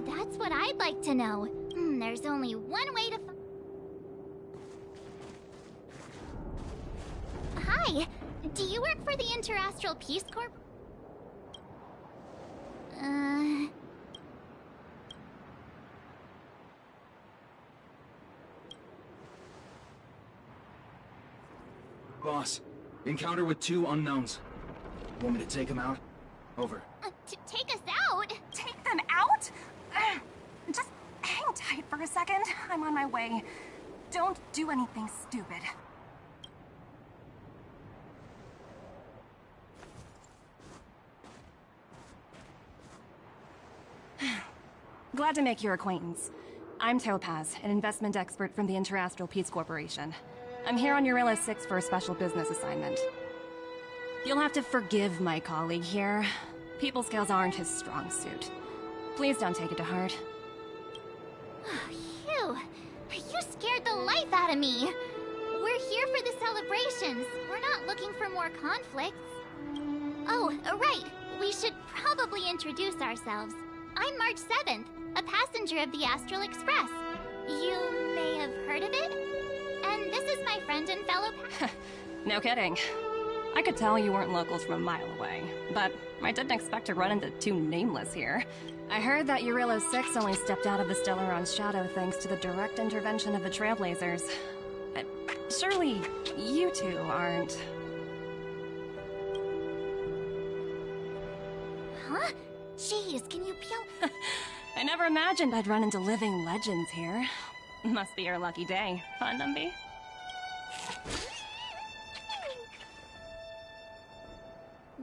That's what I'd like to know. There's only one way to Hi! Do you work for the Interastral Peace Corp? Boss, encounter with 2 unknowns. Want me to take them out? Over. Take us out? Take them out? Just hang tight for a second. I'm on my way. Don't do anything stupid. Glad to make your acquaintance. I'm Topaz, an investment expert from the Interastral Peace Corporation. I'm here on Eurilla 6 for a special business assignment. You'll have to forgive my colleague here. People skills aren't his strong suit. Please don't take it to heart. Phew! You scared the life out of me! We're here for the celebrations. We're not looking for more conflicts. Oh, right. We should probably introduce ourselves. I'm March 7th, a passenger of the Astral Express. You may have heard of it? And this is my friend and fellow No kidding. I could tell you weren't locals from a mile away, but I didn't expect to run into 2 nameless here. I heard that Eurilla 6 only stepped out of the Stellaron's shadow thanks to the direct intervention of the Trailblazers. Surely, you 2 aren't... Huh? Jeez, can you peel? I never imagined I'd run into living legends here. Must be your lucky day, huh, Numby?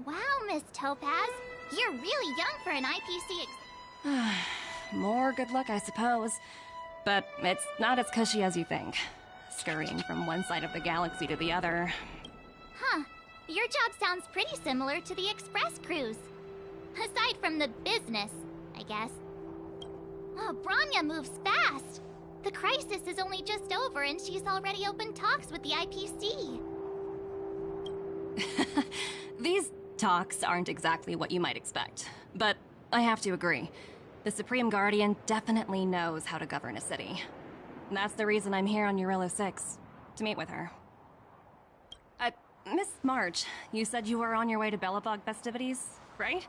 Wow, Miss Topaz. You're really young for an IPC More good luck, I suppose. But it's not as cushy as you think. Scurrying from one side of the galaxy to the other. Huh. Your job sounds pretty similar to the Express cruise. Aside from the business, I guess. Oh, Branya moves fast. The crisis is only just over and she's already opened talks with the IPC. These talks aren't exactly what you might expect. But I have to agree. The Supreme Guardian definitely knows how to govern a city. That's the reason I'm here on Eurilla 6, to meet with her. Miss March, you said you were on your way to Belobog festivities, right?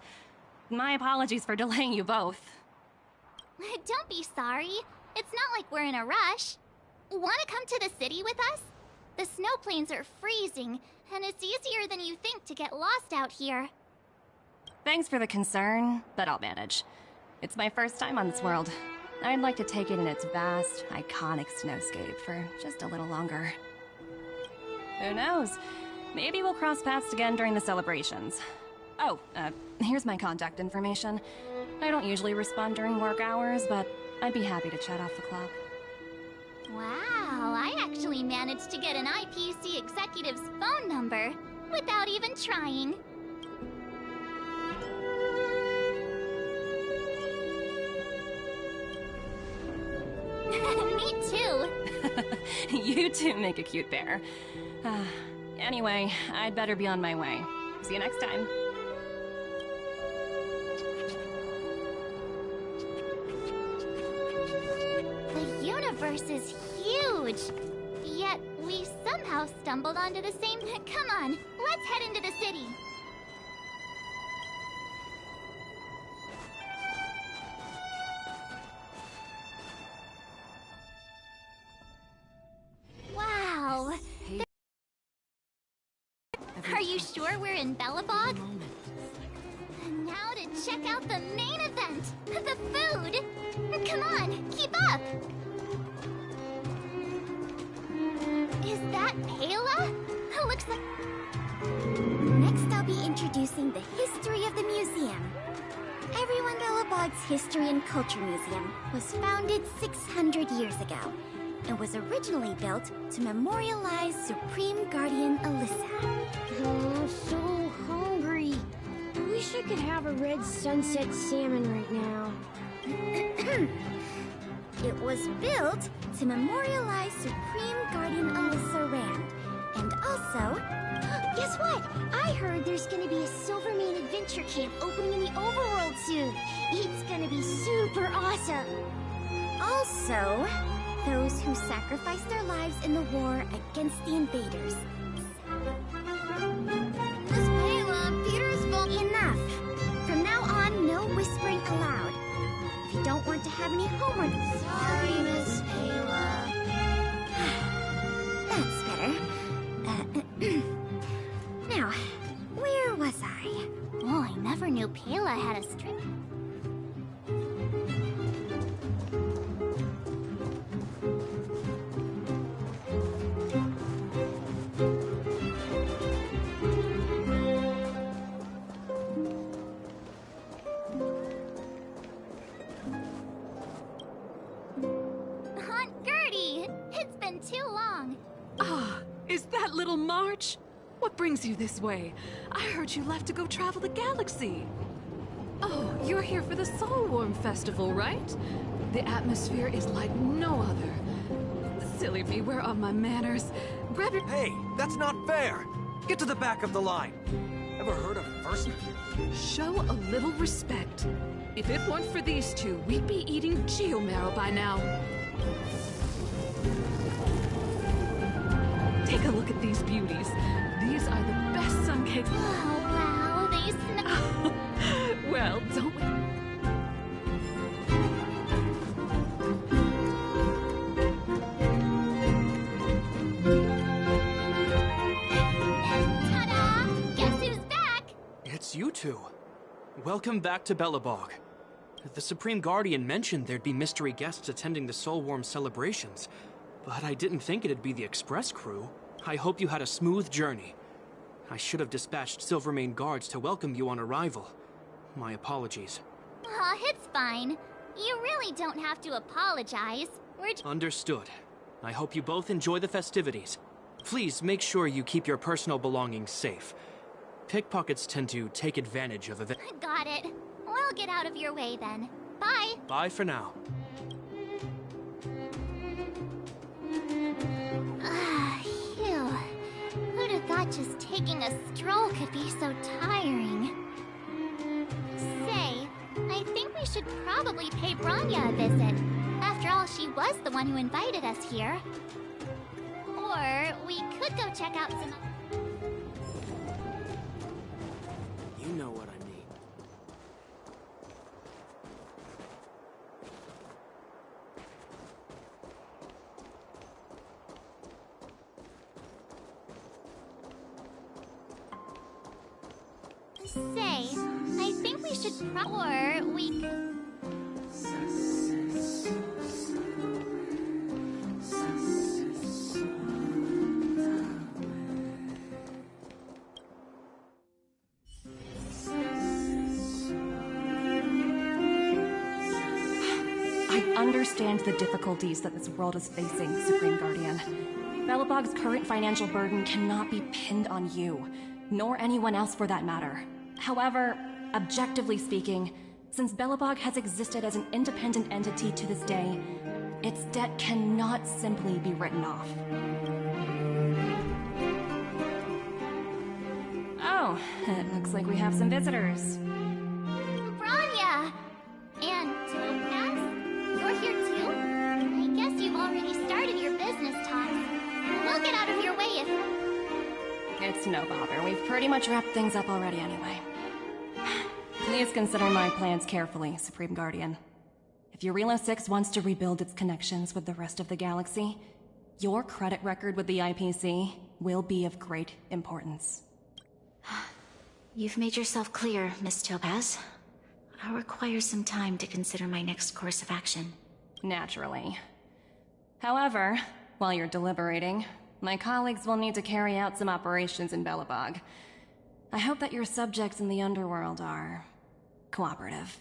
My apologies for delaying you both. Don't be sorry. It's not like we're in a rush. Want to come to the city with us? The snow plains are freezing, and it's easier than you think to get lost out here. Thanks for the concern, but I'll manage. It's my first time on this world. I'd like to take it in its vast, iconic snowscape for just a little longer. Who knows? Maybe we'll cross paths again during the celebrations. Oh, here's my contact information. I don't usually respond during work hours, but I'd be happy to chat off the clock. Wow, I actually managed to get an IPC executive's phone number without even trying. Me too. You two make a cute pair. Anyway, I'd better be on my way. See you next time. The universe is huge! Yet we somehow stumbled onto the same... Come on, let's head into the city! Wow! Are you sure we're in Belobog? And now to check out the main event! The food! Come on, keep up! Is that Pela? Looks like... Next I'll be introducing the history of the museum. Everyone Belobog's History and Culture Museum was founded 600 years ago and was originally built to memorialize Supreme Guardian Alyssa. Oh, so hungry. I wish I could have a red sunset salmon right now. It was built to memorialize Supreme Guardian Alyssa Rand. And also... Guess what? I heard there's gonna be a Silvermane adventure camp opening in the overworld soon. It's gonna be super super awesome! Also, those who sacrificed their lives in the war against the invaders. Miss Payla, Peter's fault. Enough. From now on, no whispering aloud. If you don't want to have any homework... Sorry, Miss Payla. That's better. Now, where was I? Oh, I never knew Payla had a strip. Aunt Gertie! It's been too long. Ah, is that little March? What brings you this way? I heard you left to go travel the galaxy. Oh, you're here for the Soulworm Festival, right? The atmosphere is like no other. Silly me, where are my manners? Grab your... Hey, that's not fair! Get to the back of the line! Ever heard of first? Show a little respect. If it weren't for these two, we'd be eating geomarrow by now. Take a look at these beauties. These are the best sun cakes. Oh, wow, they smell... Well, don't we... Ta-da! Guess who's back? It's you two. Welcome back to Belobog. The Supreme Guardian mentioned there'd be mystery guests attending the Soulworm celebrations, but I didn't think it'd be the Express crew. I hope you had a smooth journey. I should have dispatched Silvermane guards to welcome you on arrival. My apologies. Aw, it's fine. You really don't have to apologize. We're Understood. I hope you both enjoy the festivities. Please make sure you keep your personal belongings safe. Pickpockets tend to take advantage of events. Got it. We'll get out of your way then. Bye. Bye for now. Phew. Who'd have thought just taking a stroll could be so tiring? Say, I think we should probably pay Branya a visit. After all, she was the one who invited us here. Or we could go check out some... You know what I mean. Say, I think we should or we... I understand the difficulties that this world is facing, Supreme Guardian. Belobog's current financial burden cannot be pinned on you, nor anyone else for that matter. However, objectively speaking, since Belobog has existed as an independent entity to this day, its debt cannot simply be written off. Oh, it looks like we have some visitors. Branya! And Topaz? You're here too? I guess you've already started your business talks. We'll get out of your way if... It's no bother. We've pretty much wrapped things up already anyway. Please consider my plans carefully, Supreme Guardian. If Eurela 6 wants to rebuild its connections with the rest of the galaxy, your credit record with the IPC will be of great importance. You've made yourself clear, Miss Topaz. I'll require some time to consider my next course of action. Naturally. However, while you're deliberating, my colleagues will need to carry out some operations in Belobog. I hope that your subjects in the underworld are... cooperative.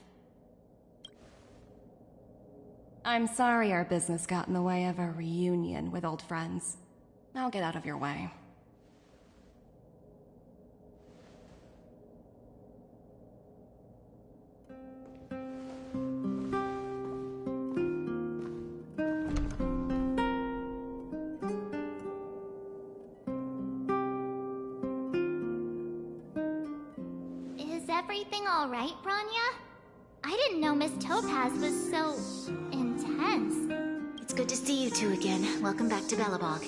I'm sorry our business got in the way of a reunion with old friends. I'll get out of your way. Is everything all right, Branya? I didn't know Miss Topaz was so intense. It's good to see you two again. Welcome back to Belobog.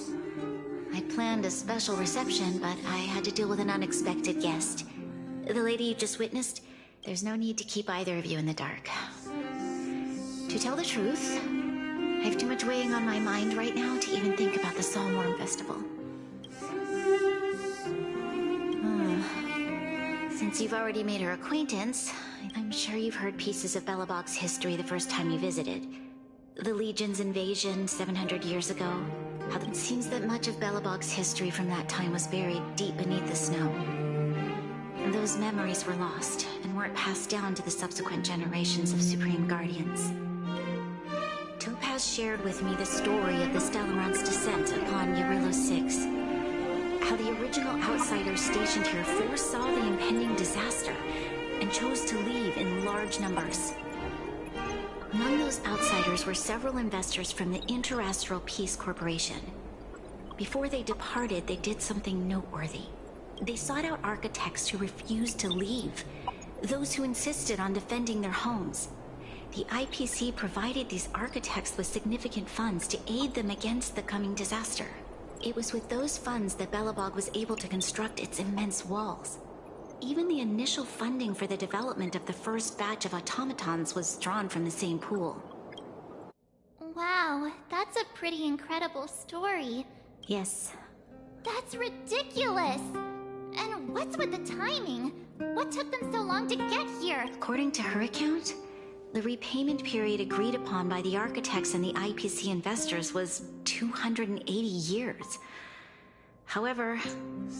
I planned a special reception, but I had to deal with an unexpected guest. The lady you just witnessed, there's no need to keep either of you in the dark. To tell the truth, I have too much weighing on my mind right now to even think about the Soulworm Festival. Since you've already made her acquaintance, I'm sure you've heard pieces of Belobog's history the first time you visited. The Legion's invasion 700 years ago. How it seems that much of Belobog's history from that time was buried deep beneath the snow. And those memories were lost and weren't passed down to the subsequent generations of Supreme Guardians. Topaz shared with me the story of the Stellaron's descent upon Yarillo 6. How the original outsiders stationed here foresaw the impending disaster and chose to leave in large numbers. Among those outsiders were several investors from the Interastral Peace Corporation. Before they departed, they did something noteworthy. They sought out architects who refused to leave, those who insisted on defending their homes. The IPC provided these architects with significant funds to aid them against the coming disaster. It was with those funds that Belobog was able to construct its immense walls. Even the initial funding for the development of the first batch of automatons was drawn from the same pool. Wow, that's a pretty incredible story. Yes. That's ridiculous! And what's with the timing? What took them so long to get here? According to her account, the repayment period agreed upon by the architects and the IPC investors was 280 years. However,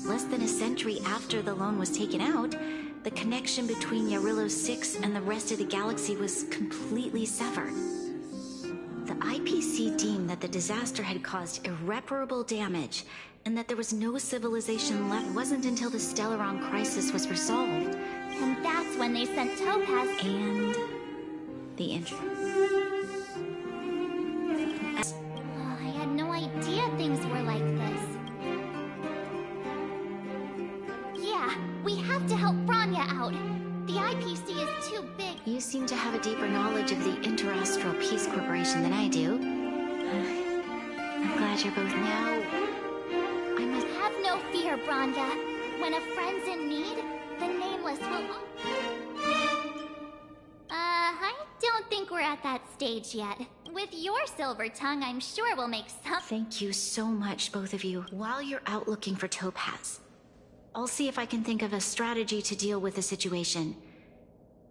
less than a century after the loan was taken out, the connection between Yarillo 6 and the rest of the galaxy was completely severed. The IPC deemed that the disaster had caused irreparable damage and that there was no civilization left. It wasn't until the Stellaron crisis was resolved. And that's when they sent Topaz And the intro. Oh, I had no idea things were like this. Yeah, we have to help Bronya out. The IPC is too big. You seem to have a deeper knowledge of the Interastral Peace Corporation than I do. I'm glad you're both now. I must Have no fear, Bronya. When a friend's in need, the Nameless will... I don't think we're at that stage yet. With your silver tongue, I'm sure we'll make some... Thank you so much, both of you. While you're out looking for Topaz, I'll see if I can think of a strategy to deal with the situation.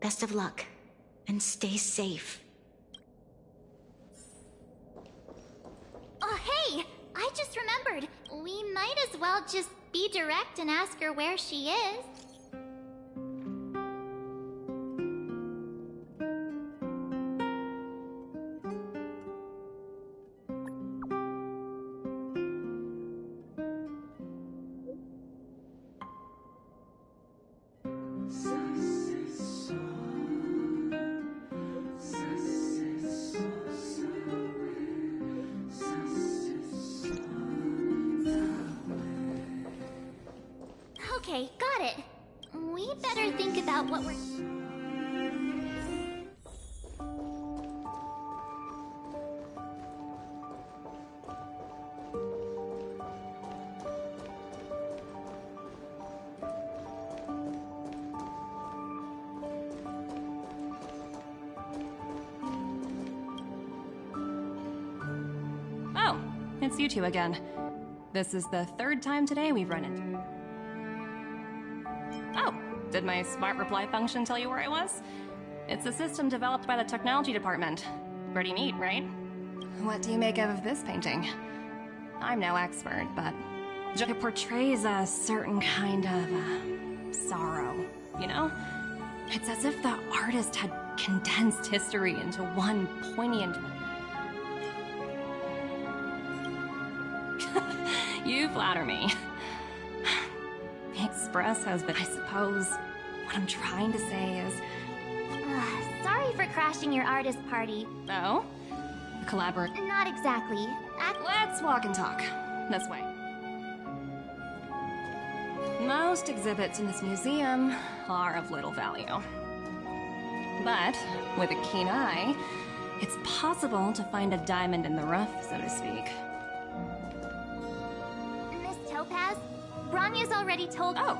Best of luck, and stay safe. Oh, hey! I just remembered. We might as well just be direct and ask her where she is. Okay, got it. We better think about what we're... Oh, it's you two again. This is the third time today we've run into... Oh, did my smart reply function tell you where I was? It's a system developed by the technology department. Pretty neat, right? What do you make of this painting? I'm no expert, but it portrays a certain kind of sorrow, you know? It's as if the artist had condensed history into one poignant... You flatter me. Express has been, I suppose. What I'm trying to say is... sorry for crashing your artist party. Oh? Collaborate? Not exactly. Let's walk and talk. This way. Most exhibits in this museum are of little value. But with a keen eye, it's possible to find a diamond in the rough, so to speak. Miss Topaz, Bronya's already told— Oh.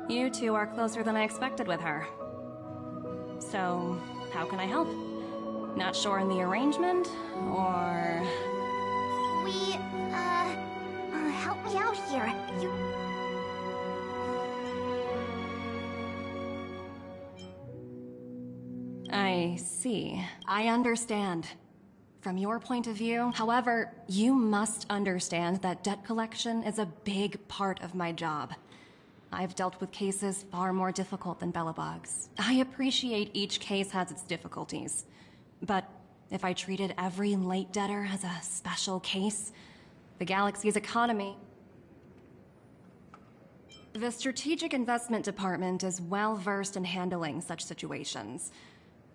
You two are closer than I expected with her. So, how can I help? Not sure in the arrangement, or... help me out here. I see. I understand. From your point of view, however, you must understand that debt collection is a big part of my job. I've dealt with cases far more difficult than Belobog's. I appreciate each case has its difficulties. But if I treated every late debtor as a special case, the galaxy's economy... The Strategic Investment Department is well-versed in handling such situations.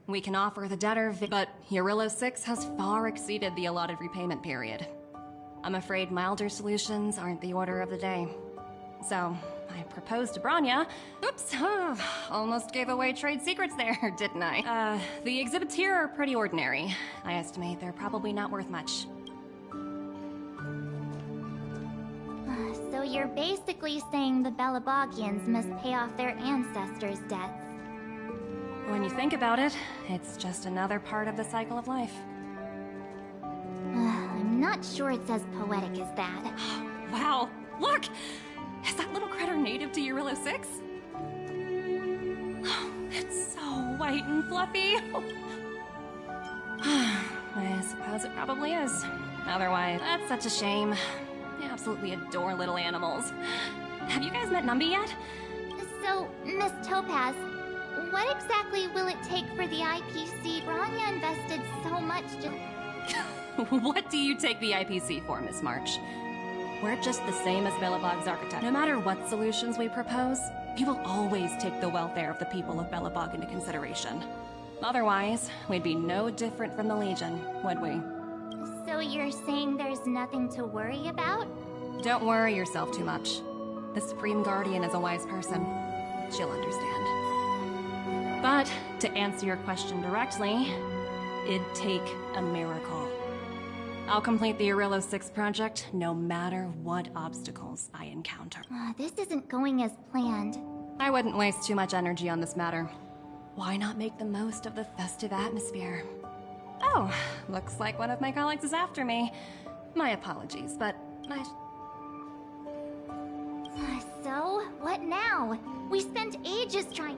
We can offer the debtor, but Eurillo 6 has far exceeded the allotted repayment period. I'm afraid milder solutions aren't the order of the day. So, I proposed to Bronya. Oops, almost gave away trade secrets there, didn't I? The exhibits here are pretty ordinary. I estimate they're probably not worth much. So you're basically saying the Belabogians must pay off their ancestors' debts. When you think about it, it's just another part of the cycle of life. I'm not sure it's as poetic as that. Wow, look! Is that little critter native to Eurillo 6? It's so white and fluffy. I suppose it probably is. Otherwise, that's such a shame. I absolutely adore little animals. Have you guys met Numby yet? So, Miss Topaz, what exactly will it take for the IPC? Bronya invested so much to... What do you take the IPC for, Miss March? We're just the same as Belobog's architect. No matter what solutions we propose, we will always take the welfare of the people of Belobog into consideration. Otherwise, we'd be no different from the Legion, would we? So you're saying there's nothing to worry about? Don't worry yourself too much. The Supreme Guardian is a wise person. She'll understand. But, to answer your question directly, it'd take a miracle. I'll complete the Eurillo 6 project, no matter what obstacles I encounter. This isn't going as planned. I wouldn't waste too much energy on this matter. Why not make the most of the festive atmosphere? Oh, looks like one of my colleagues is after me. My apologies, but So, what now? We spent ages trying...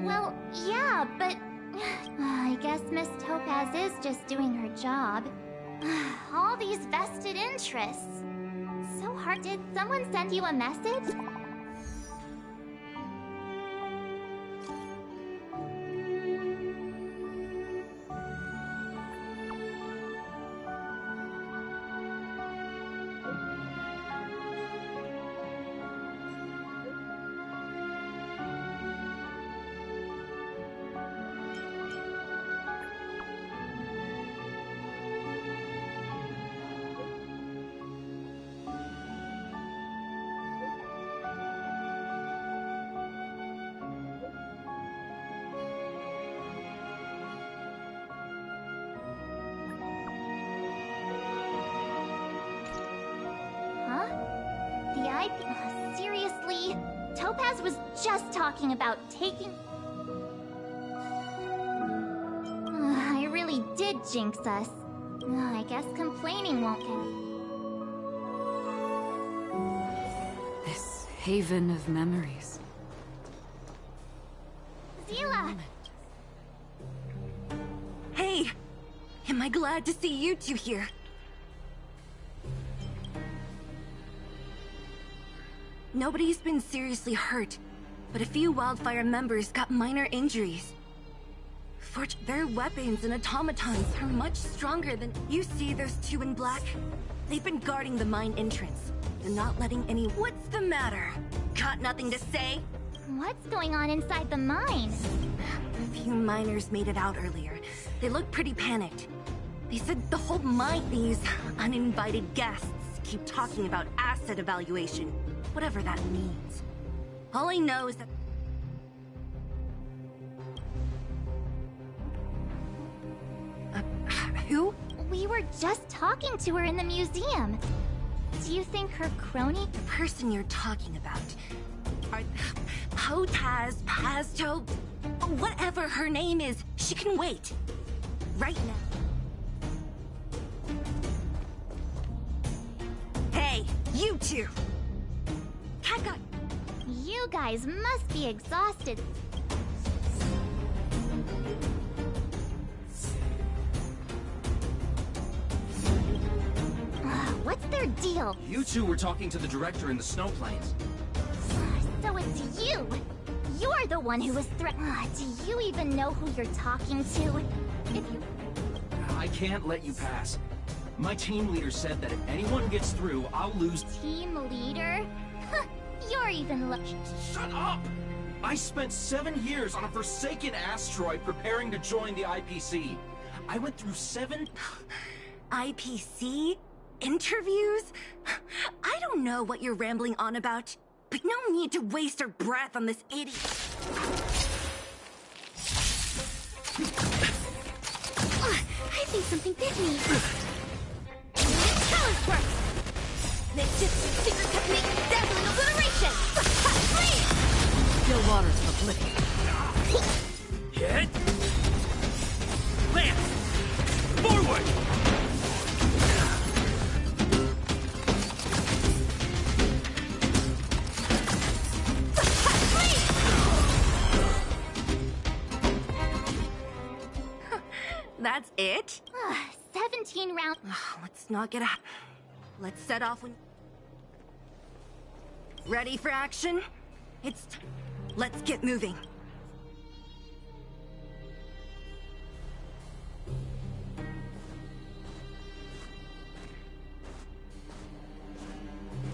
Well, yeah, but... I guess Miss Topaz is just doing her job. All these vested interests. So hard. Did someone send you a message? Seriously? Topaz was just talking about taking... I really did jinx us. I guess complaining won't get... This haven of memories. Zila! Hey! Am I glad to see you two here? Nobody's been seriously hurt, but a few Wildfire members got minor injuries. Their weapons and automatons are much stronger than... You see those two in black? They've been guarding the mine entrance. They're not letting any... What's the matter? Got nothing to say? What's going on inside the mine? A few miners made it out earlier. They looked pretty panicked. They said the whole mine... These uninvited guests keep talking about asset evaluation. whatever that means. All I know is that... Who? We were just talking to her in the museum. Do you think her crony? The person you're talking about. Potaz, Pasto, whatever her name is, she can wait. Right now. Hey, you two! Cat. You guys must be exhausted. What's their deal? You two were talking to the director in the snow plains. So it's you! You're the one who was Do you even know who you're talking to? If you... I can't let you pass. My team leader said that if anyone gets through, I'll lose... Team leader? You're even Shut up! I spent 7 years on a forsaken asteroid preparing to join the IPC. I went through 7... IPC? Interviews? I don't know what you're rambling on about, but no need to waste our breath on this idiot. I think something bit me. Challenge work! Ninjutsu secret technique, dazzling obliteration! Freeze! Still waters for flicking. Hit! Lance! Forward! That's it? 17 rounds. Let's not get out. Let's set off when... Ready for action? Let's get moving.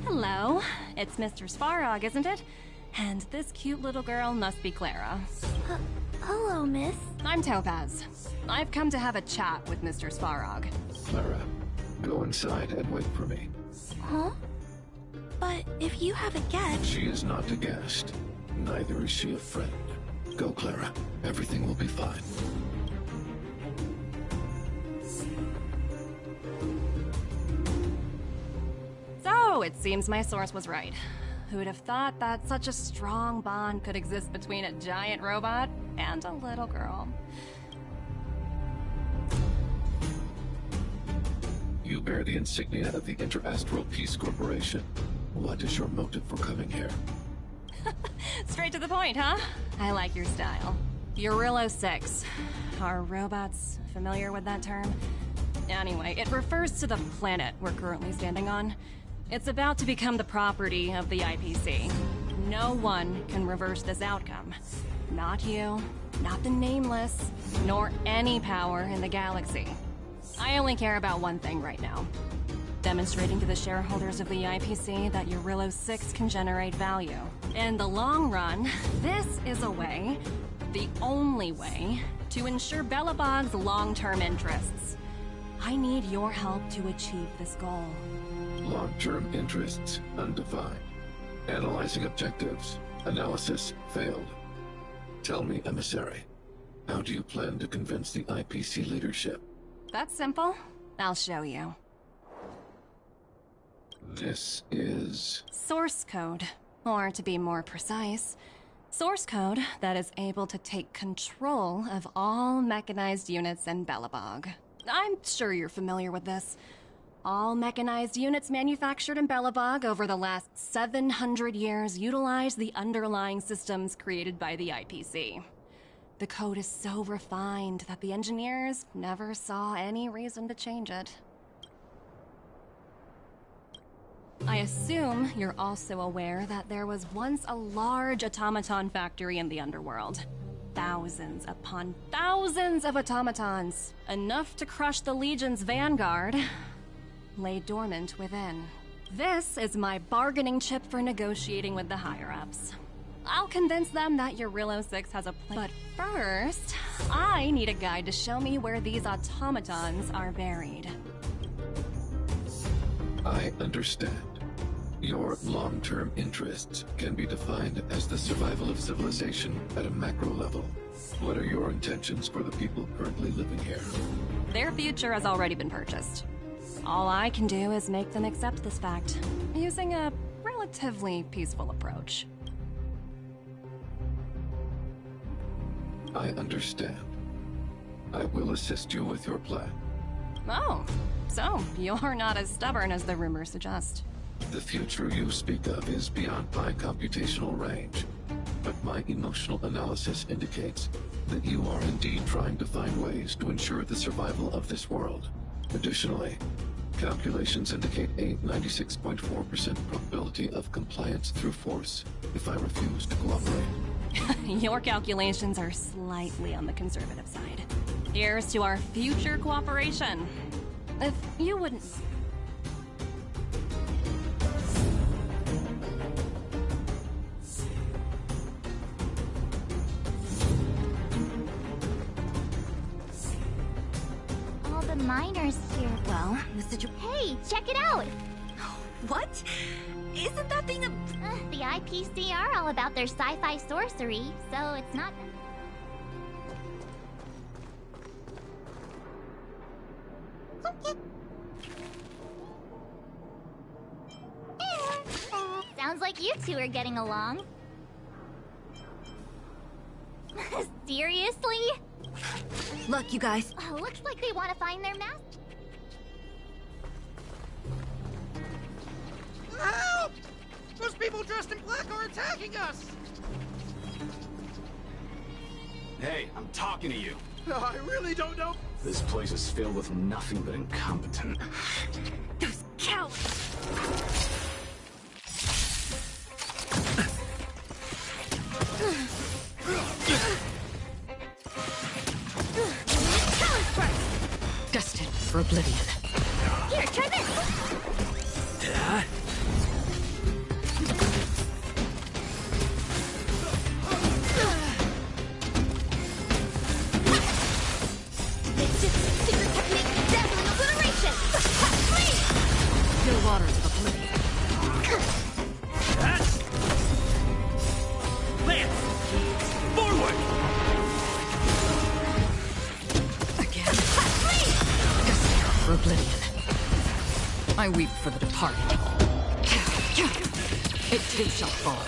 Hello, it's Mr. Svarog, isn't it? And this cute little girl must be Clara. Hello, miss. I'm Topaz. I've come to have a chat with Mr. Svarog. Clara, go inside and wait for me. Huh? But if you have a guest... She is not a guest. Neither is she a friend. Go, Clara. Everything will be fine. So, it seems my source was right. Who'd have thought that such a strong bond could exist between a giant robot and a little girl? You bear the insignia of the Interastral Peace Corporation. What is your motive for coming here? Straight to the point, huh? I like your style. Eurillo 6. Are robots familiar with that term? Anyway, it refers to the planet we're currently standing on. It's about to become the property of the IPC. No one can reverse this outcome. Not you, not the Nameless, nor any power in the galaxy. I only care about one thing right now. Demonstrating to the shareholders of the IPC that Eurillo 6 can generate value. In the long run, this is a way, the only way, to ensure Belobog's long-term interests. I need your help to achieve this goal. Long-term interests undefined. Analyzing objectives. Analysis failed. Tell me, emissary, how do you plan to convince the IPC leadership? That's simple. I'll show you. This is... Source code. Or to be more precise, source code that is able to take control of all mechanized units in Belobog. I'm sure you're familiar with this. All mechanized units manufactured in Belobog over the last 700 years utilize the underlying systems created by the IPC. The code is so refined that the engineers never saw any reason to change it. I assume you're also aware that there was once a large automaton factory in the underworld. Thousands upon thousands of automatons, enough to crush the Legion's vanguard, lay dormant within. This is my bargaining chip for negotiating with the higher-ups. I'll convince them that Eurillo 6 has a plan. But first, I need a guide to show me where these automatons are buried. I understand. Your long-term interests can be defined as the survival of civilization at a macro level. What are your intentions for the people currently living here? Their future has already been purchased. All I can do is make them accept this fact, using a relatively peaceful approach. I understand. I will assist you with your plan. Oh, so you're not as stubborn as the rumors suggest. The future you speak of is beyond my computational range, but my emotional analysis indicates that you are indeed trying to find ways to ensure the survival of this world. Additionally, calculations indicate a 96.4% probability of compliance through force if I refuse to cooperate. Your calculations are slightly on the conservative side. Here's to our future cooperation. If you wouldn't... All the miners here. Well, the situation... Hey, check it out! What? Isn't that being a... The IPC are all about their sci-fi sorcery, so it's not... Sounds like you two are getting along. Seriously? Look, you guys. Oh, looks like they want to find their master. Help! Those people dressed in black are attacking us! Hey, I'm talking to you. I really don't know. This place is filled with nothing but incompetent. Those cowards! Destined for oblivion. Here, try this! This is secret technique, dazzling obliteration! Still waters of oblivion. Lance! Forward! Again. Destined for oblivion. I weep for the departed. It too shall fall.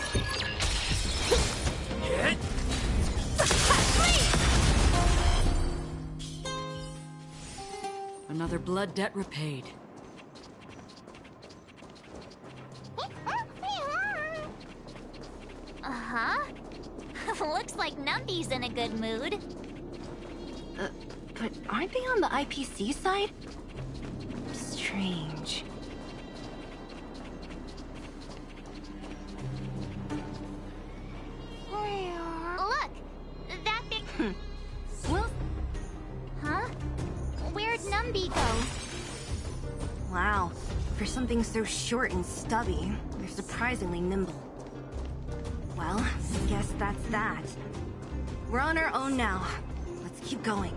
Another blood debt repaid. Uh-huh. Looks like Numby's in a good mood. But aren't they on the IPC side? Strange. Look! That big... Well, Huh? Where'd Numby go? wow. For something so short and stubby, they're surprisingly nimble. Well, I guess that's that. We're on our own now. Let's keep going.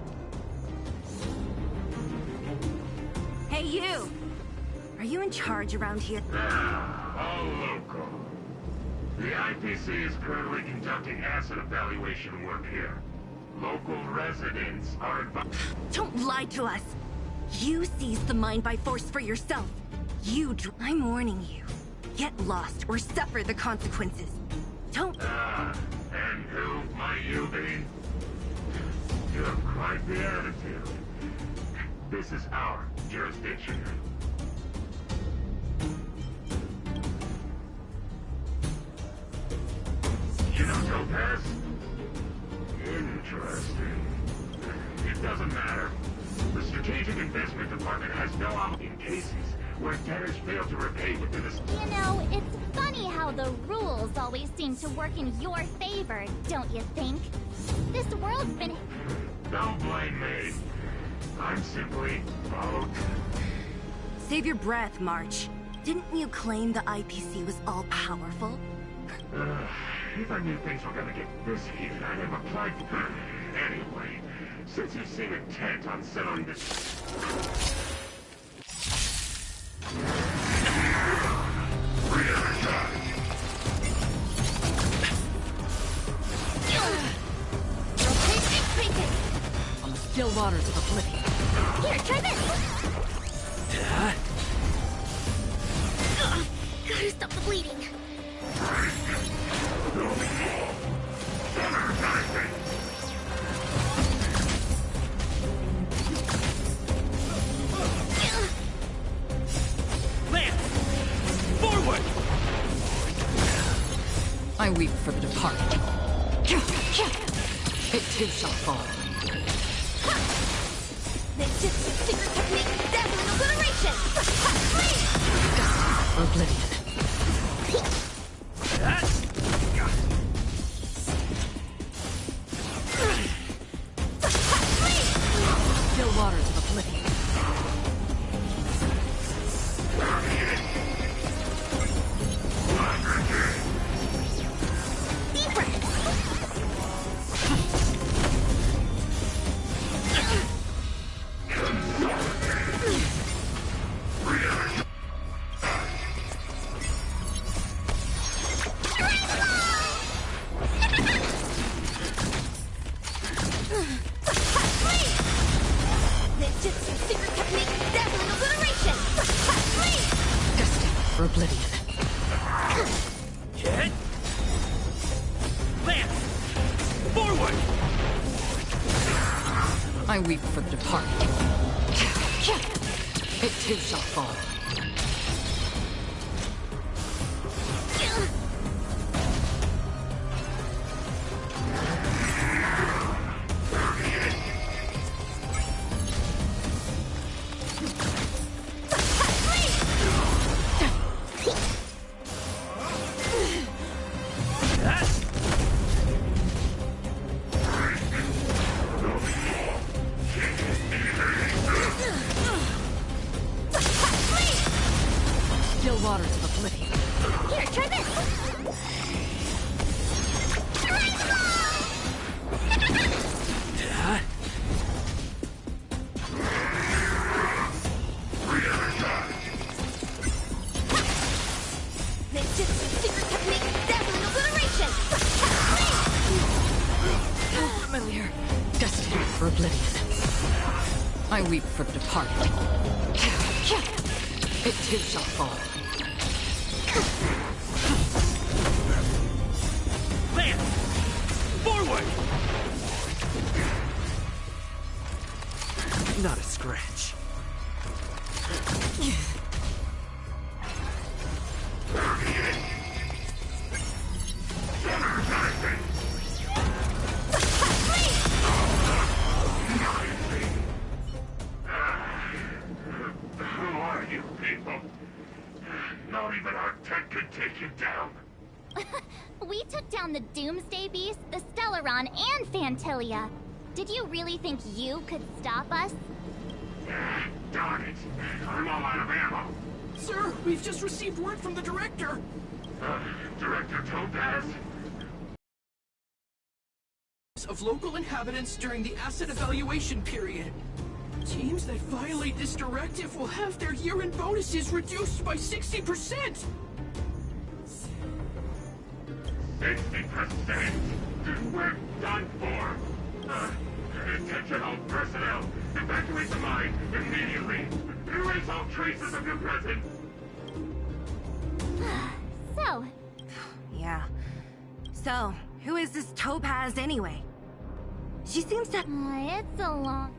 Hey, you! Are you in charge around here? All local. The IPC is currently conducting asset evaluation work here. Local residents are advised. Don't lie to us! You seized the mine by force for yourself. I'm warning you. Get lost or suffer the consequences. Don't... And who might you be? You have quite the attitude. This is our jurisdiction. You know Topaz? Interesting. It doesn't matter. The Strategic Investment Department has no in cases where debtors fail to repay within the... You know, it's funny how the rules always seem to work in your favor, don't you think? This world's been... Don't blame me. I'm simply both. Save your breath, March. Didn't you claim the IPC was all-powerful? If I knew things were gonna get this heated, I'd have applied for... Anyway, since you seem intent on settling this... Still waters of oblivion. Here, try this! Gotta stop the bleeding. Lance! Forward! I weep for the departed. It too shall fall. Ninjutsu secret technique, dazzling obliteration! Destined for oblivion. Still waters of oblivion. Ninjutsu secret technique, dazzling obliteration! Destined for oblivion. Hit! Lance! Forward! I weep for the departed. It too shall fall. Still waters of oblivion. Here, try this! Ninjutsu secret technique, dazzling obliteration! Familiar. Destined for oblivion. I weep for the departed. It too shall fall. Lance! Forward! Not a scratch. Who are you people? Not even our tech could take you down. We took down the Doomsday Beast, the Stellaron, and Fantilia. Did you really think you could stop us? Darn it. I'm all out of ammo. Sir, we've just received word from the director. Director Topaz? Of local inhabitants during the asset evaluation period. Teams that violate this directive will have their year-end bonuses reduced by 60%. 60%? We're done for. Attention all personnel. Evacuate the mine immediately. Erase all traces of your presence. So, Yeah. So, who is this Topaz anyway? She seems to... it's a long...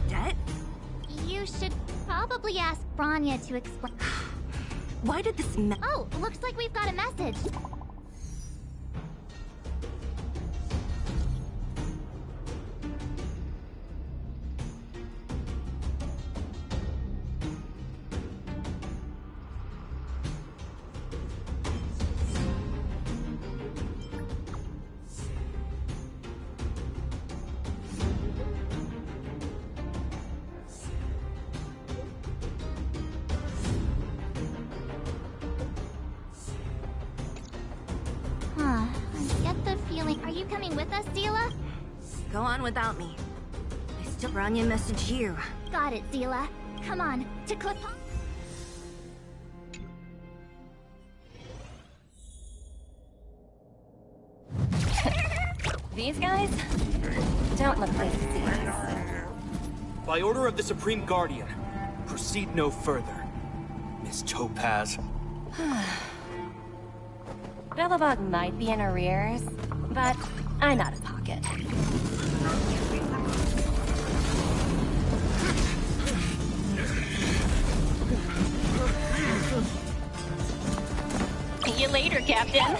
Dead? You should probably ask Branya to explain... Why did this Oh, looks like we've got a message. Are you coming with us, Zila? Go on without me. I still Branya message you. Got it, Zila. Come on, to Cliff... These guys don't look like thieves. By order of the Supreme Guardian, proceed no further, Miss Topaz. Belobog might be in arrears, but I'm out of pocket. See you later, Captain.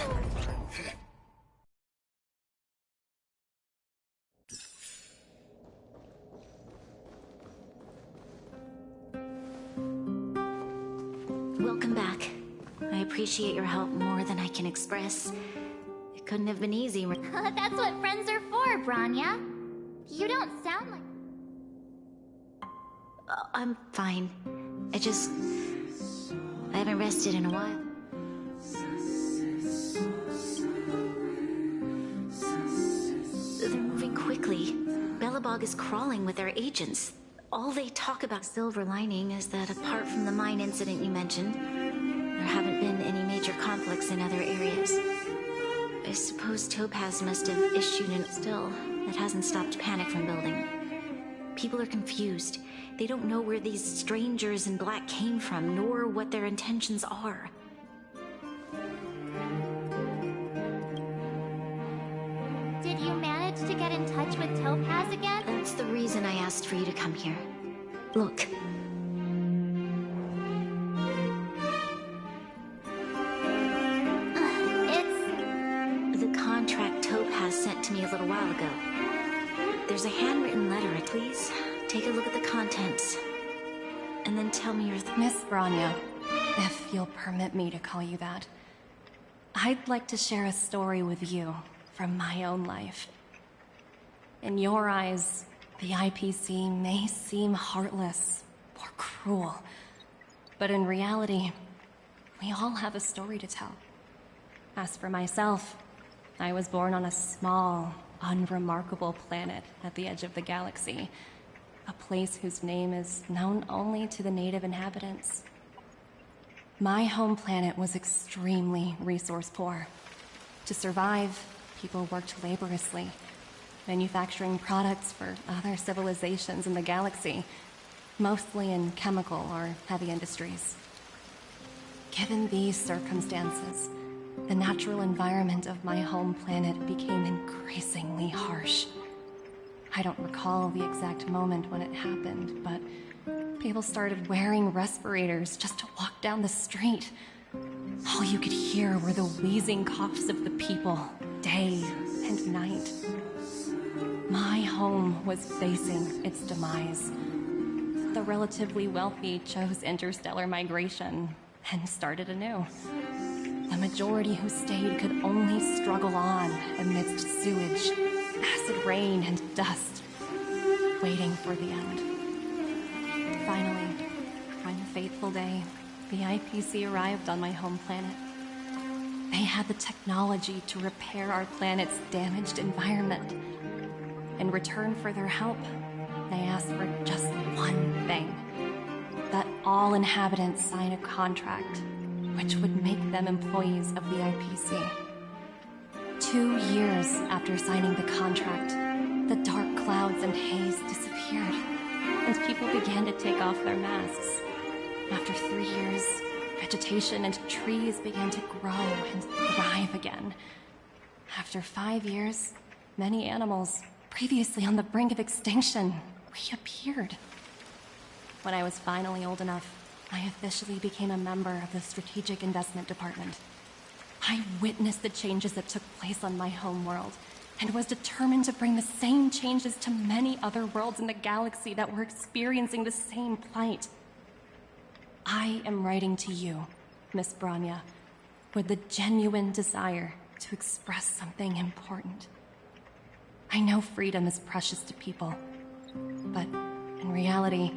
Welcome back. I appreciate your help more than I can express. It couldn't have been easy. That's what friends are for, Branya. You don't sound like... I'm fine. I haven't rested in a while. They're moving quickly. Belobog is crawling with their agents. All they talk about silver lining is that apart from the mine incident you mentioned, there haven't been any major conflicts in other areas. I suppose Topaz must have issued an... Still, that hasn't stopped panic from building. People are confused. They don't know where these strangers in black came from, nor what their intentions are. Did you manage to get in touch with Topaz again? That's the reason I asked for you to come here. Look. It's... the contract Topaz sent to me a little while ago. There's a handwritten letter. Please take a look at the contents. And then tell me your... Miss Branya, if you'll permit me to call you that, I'd like to share a story with you from my own life. In your eyes, the IPC may seem heartless or cruel, but in reality, we all have a story to tell. As for myself, I was born on a small, unremarkable planet at the edge of the galaxy, a place whose name is known only to the native inhabitants. My home planet was extremely resource poor. To survive, people worked laboriously, manufacturing products for other civilizations in the galaxy, mostly in chemical or heavy industries. Given these circumstances, the natural environment of my home planet became increasingly harsh. I don't recall the exact moment when it happened, but people started wearing respirators just to walk down the street. All you could hear were the wheezing coughs of the people, day and night. My home was facing its demise. The relatively wealthy chose interstellar migration and started anew. The majority who stayed could only struggle on amidst sewage, acid rain, and dust, waiting for the end. Finally, one fateful day, the IPC arrived on my home planet. They had the technology to repair our planet's damaged environment. In return for their help, they asked for just one thing: that all inhabitants sign a contract which would make them employees of the IPC. 2 years after signing the contract, the dark clouds and haze disappeared, and people began to take off their masks. After 3 years, vegetation and trees began to grow and thrive again. After 5 years, many animals, previously on the brink of extinction, reappeared. When I was finally old enough, I officially became a member of the Strategic Investment Department. I witnessed the changes that took place on my home world, and was determined to bring the same changes to many other worlds in the galaxy that were experiencing the same plight. I am writing to you, Miss Branya, with the genuine desire to express something important. I know freedom is precious to people, but in reality,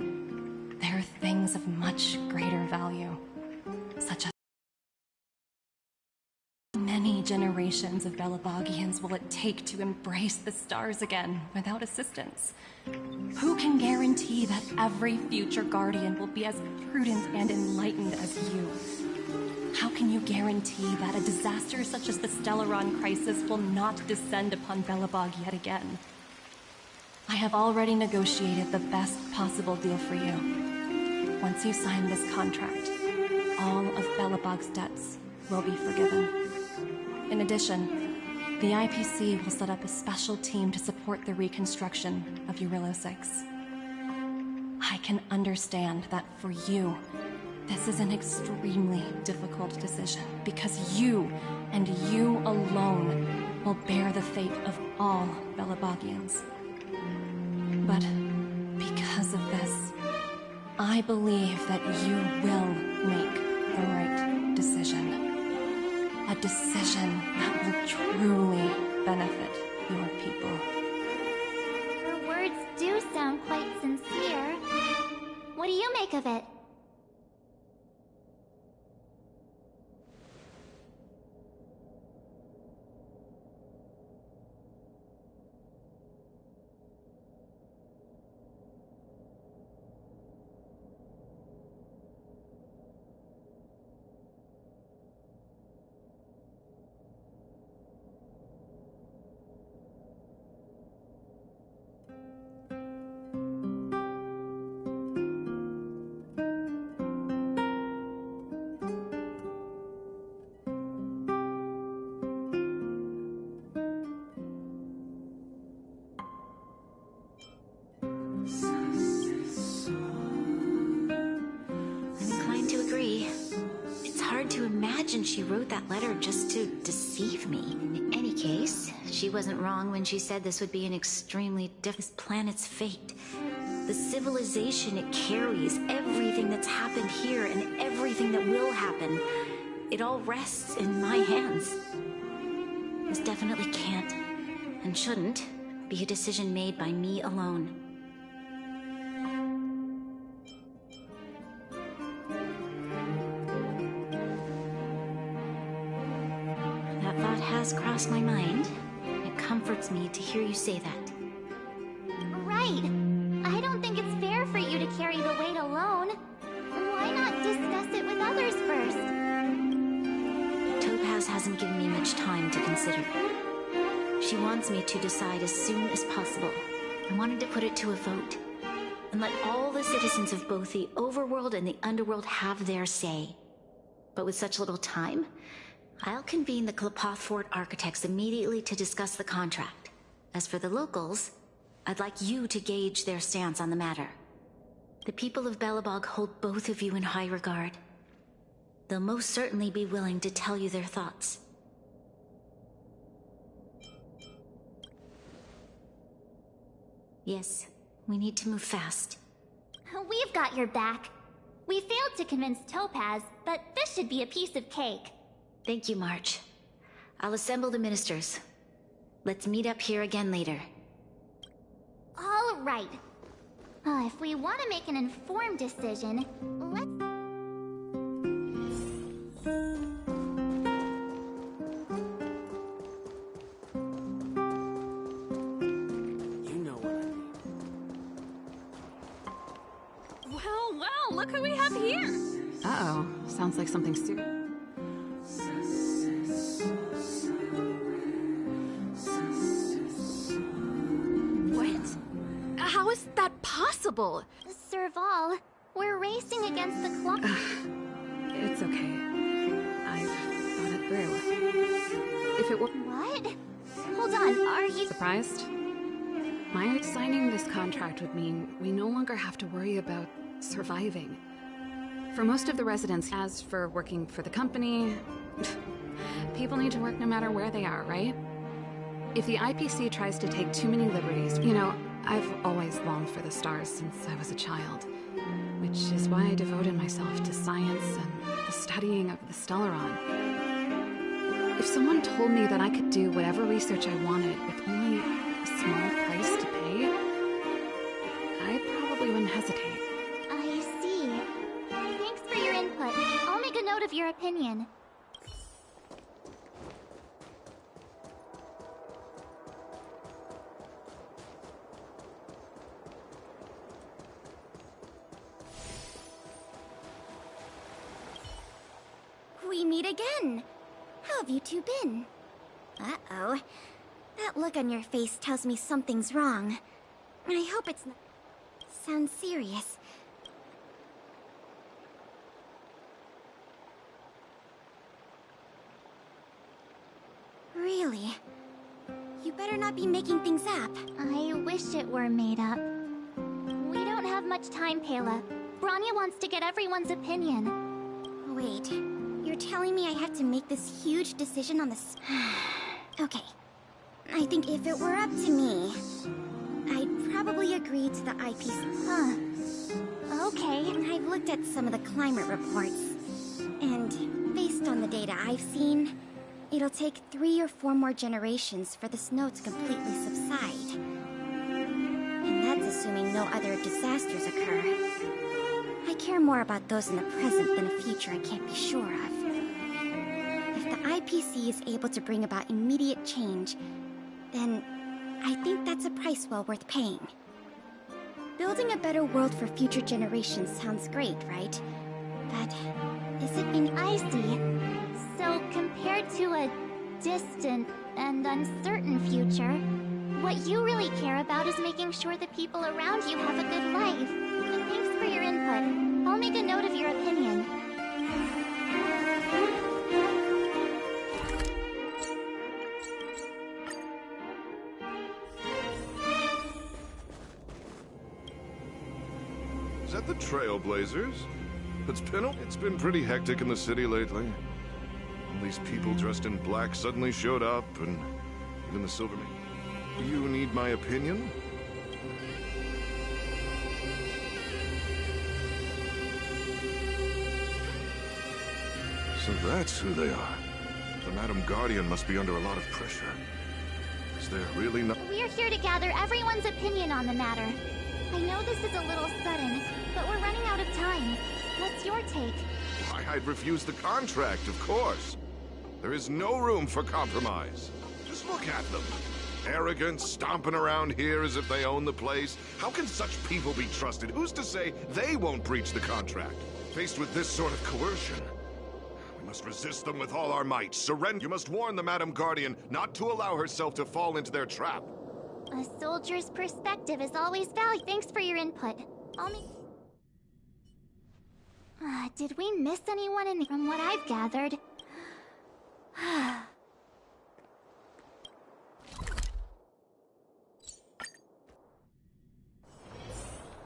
there are things of much greater value, such as many generations of Belobogians will it take to embrace the stars again without assistance? Who can guarantee that every future Guardian will be as prudent and enlightened as you? How can you guarantee that a disaster such as the Stellaron crisis will not descend upon Belobog yet again? I have already negotiated the best possible deal for you. Once you sign this contract, all of Belobog's debts will be forgiven. In addition, the IPC will set up a special team to support the reconstruction of Urilo 6. I can understand that for you, this is an extremely difficult decision because you, and you alone, will bear the fate of all Belobogians. But because of this, I believe that you will make the right decision. A decision that will truly benefit your people. Her words do sound quite sincere. What do you make of it? She wrote that letter just to deceive me. In any case, she wasn't wrong when she said this would be an extremely difficult planet's fate. The civilization it carries, everything that's happened here and everything that will happen, it all rests in my hands. This definitely can't, and shouldn't, be a decision made by me alone. Has crossed my mind. It comforts me to hear you say that. Right. I don't think it's fair for you to carry the weight alone. Why not discuss it with others first? Topaz hasn't given me much time to consider. She wants me to decide as soon as possible. I wanted to put it to a vote and let all the citizens of both the overworld and the underworld have their say. But with such little time, I'll convene the Klapoth architects immediately to discuss the contract. As for the locals, I'd like you to gauge their stance on the matter. The people of Belobog hold both of you in high regard. They'll most certainly be willing to tell you their thoughts. Yes, we need to move fast. We've got your back. We failed to convince Topaz, but this should be a piece of cake. Thank you, March. I'll assemble the ministers. Let's meet up here again later. All right. If we want to make an informed decision, let's... You know what I mean. Well, look who we have here! Uh-oh. Sounds like something serious. How is that possible? Serval, we're racing against the clock. It's okay. I've thought it through. If it were... What? Hold on, are you... Surprised? My signing this contract would mean we no longer have to worry about surviving. For most of the residents, as for working for the company... people need to work no matter where they are, right? If the IPC tries to take too many liberties, you know, I've always longed for the stars since I was a child, which is why I devoted myself to science and the studying of the Stellaron. If someone told me that I could do whatever research I wanted with only a small price to pay, I probably wouldn't hesitate. I see. Thanks for your input. I'll make a note of your opinion. We again. How have you two been? Uh-oh. That look on your face tells me something's wrong. I hope it's not... Sounds serious. Really? You better not be making things up. I wish it were made up. We don't have much time, Pela. Branya wants to get everyone's opinion. Wait, you're telling me I have to make this huge decision on this... Okay. I think if it were up to me, I'd probably agree to the IPC. Huh. Okay. I've looked at some of the climate reports, and based on the data I've seen, it'll take 3 or 4 more generations for the snow to completely subside. And that's assuming no other disasters occur. I care more about those in the present than a future I can't be sure of. If the IPC is able to bring about immediate change, then I think that's a price well worth paying. Building a better world for future generations sounds great, right? But is it in... I see. So compared to a distant and uncertain future, what you really care about is making sure the people around you have a good life. Thanks for your input. I'll make a note of your opinion. Is that the Trailblazers? It's been pretty hectic in the city lately. All these people dressed in black suddenly showed up, and even the Silvermane. Do you need my opinion? So that's who they are. The Madam Guardian must be under a lot of pressure. Is there really not... We're here to gather everyone's opinion on the matter. I know this is a little sudden, but we're running out of time. What's your take? Why, I'd refuse the contract, of course. There is no room for compromise. Just look at them. Arrogant, stomping around here as if they own the place. How can such people be trusted? Who's to say they won't breach the contract? Faced with this sort of coercion, we must resist them with all our might. Surrender. You must warn the Madam Guardian not to allow herself to fall into their trap. A soldier's perspective is always valued. Thanks for your input. I'll make... did we miss anyone from what I've gathered?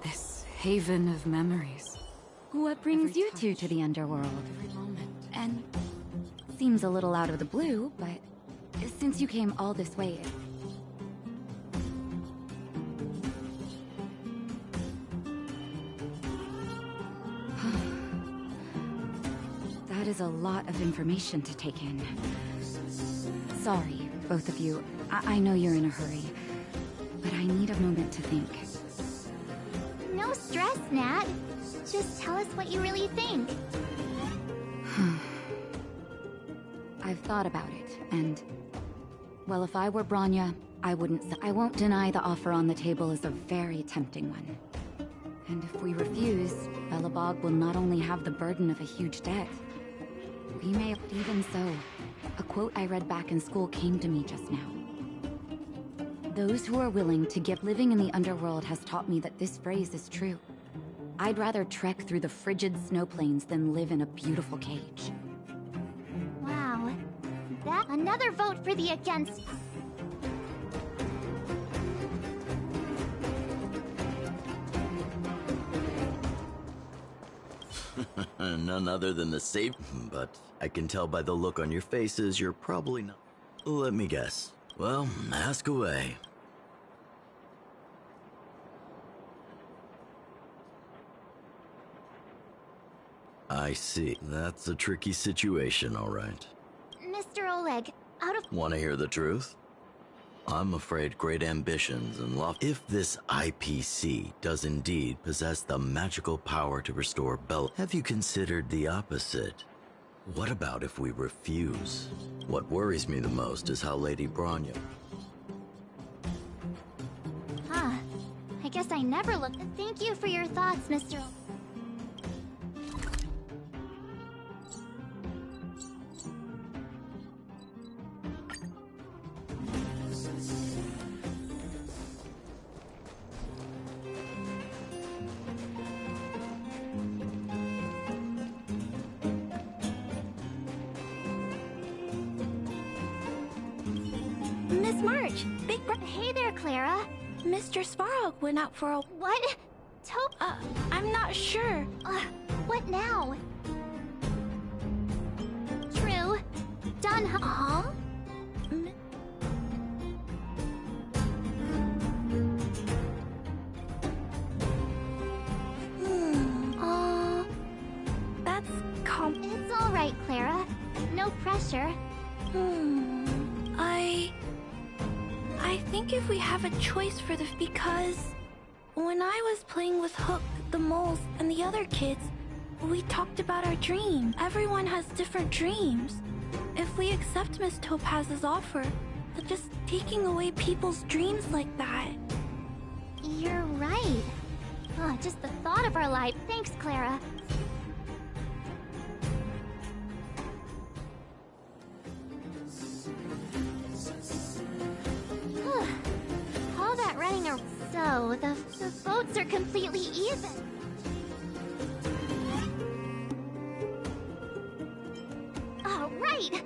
This haven of memories. What brings you two to the underworld? Every moment. And seems a little out of the blue, but since you came all this way... That is a lot of information to take in. Sorry, both of you. I know you're in a hurry, but I need a moment to think. No stress, Nat. Just tell us what you really think. I've thought about it, and... Well, if I were Branya, I won't deny the offer on the table is a very tempting one. And if we refuse, Belobog will not only have the burden of a huge debt, we may... Even so, a quote I read back in school came to me just now. Those who are willing to give... Living in the underworld has taught me that this phrase is true. I'd rather trek through the frigid snow plains than live in a beautiful cage. Wow. That... Another vote for the against... None other than the safe, but I can tell by the look on your faces you're probably not. Let me guess. Well, ask away. I see. That's a tricky situation, all right. Mr. Oleg, out of... Want to hear the truth? I'm afraid great ambitions and if this IPC does indeed possess the magical power to restore Bel, have you considered the opposite? What about if we refuse? What worries me the most is how Lady Branya... Huh. I guess I never looked... Thank you for your thoughts, Mr. Miss March, Big Bro. Hey there, Clara. Mr. Sparrow went out for a... What? Taupe? I'm not sure. What now? True. Done, huh? That's It's all right, Clara. No pressure. I think if we have a choice for the... Because when I was playing with Hook, the moles, and the other kids, we talked about our dream. Everyone has different dreams. If we accept Miss Topaz's offer, then just taking away people's dreams like that... You're right. Oh, just the thought of our life. Thanks, Clara. All that running around. So, the votes are completely even. Oh, right!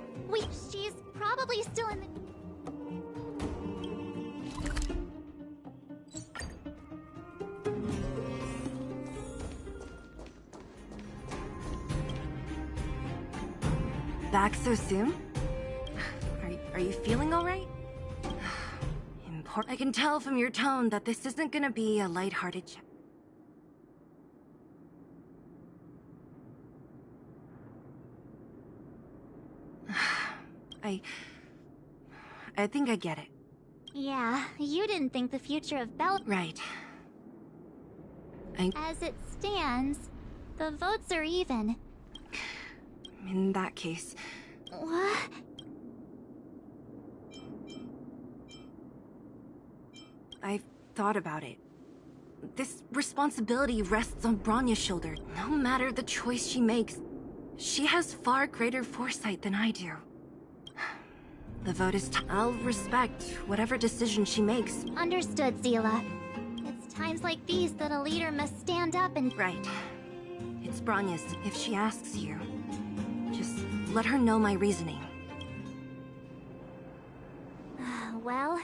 She's probably still in the... Back so soon? Are you feeling all right? I can tell from your tone that this isn't gonna be a lighthearted chat. I think I get it. Yeah, you didn't think the future of Bella... Right. As it stands, the votes are even. In that case... What? I've thought about it. This responsibility rests on Bronya's shoulder. No matter the choice she makes, she has far greater foresight than I do. The vote is I'll respect whatever decision she makes. Understood, Zila. It's times like these that a leader must stand up and... Right. It's Bronya's. If she asks you, just let her know my reasoning. Well,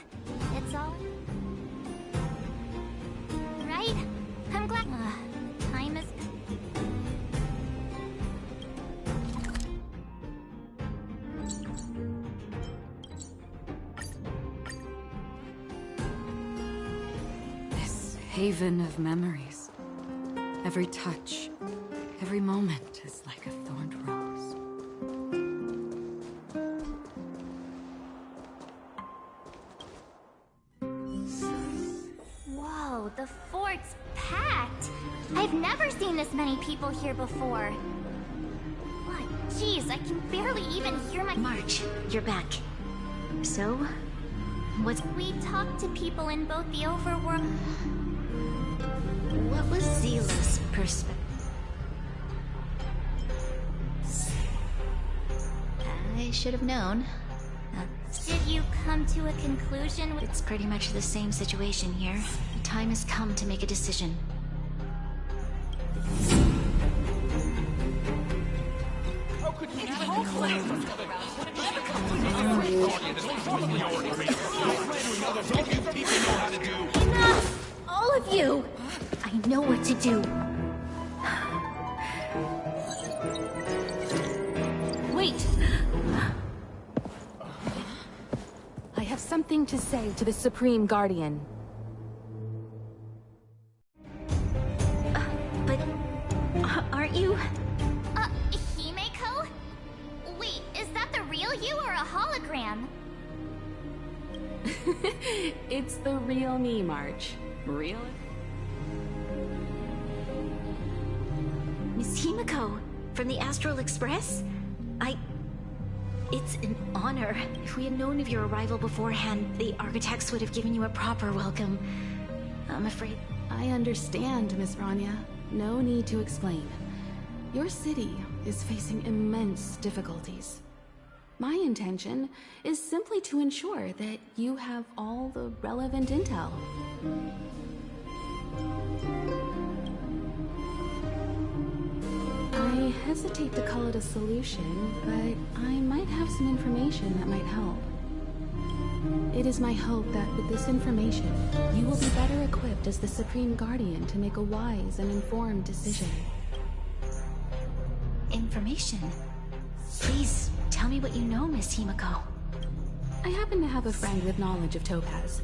it's all... Right? I'm glad... time is... This haven of memories. Every touch, every moment is like a thorned rose. Whoa, the fort's packed! I've never seen this many people here before. What? Jeez, I can barely even hear my... March, you're back. So, what's... We talked to people in both the overworld... What was Zila's perspective? I should have known. Did you come to a conclusion with... It's pretty much the same situation here. The time has come to make a decision. How could you Enough! All of you! I know what to do. Wait! I have something to say to the Supreme Guardian. But... aren't you... Himeko? Wait, is that the real you or a hologram? It's the real me, March. Real? Miss Himeko, from the Astral Express? It's an honor. If we had known of your arrival beforehand, the architects would have given you a proper welcome. I'm afraid... I understand, Miss Rania. No need to explain. Your city is facing immense difficulties. My intention is simply to ensure that you have all the relevant intel. I hesitate to call it a solution, but I might have some information that might help. It is my hope that with this information, you will be better equipped as the Supreme Guardian to make a wise and informed decision. Information? Please, tell me what you know, Miss Himiko. I happen to have a friend with knowledge of Topaz.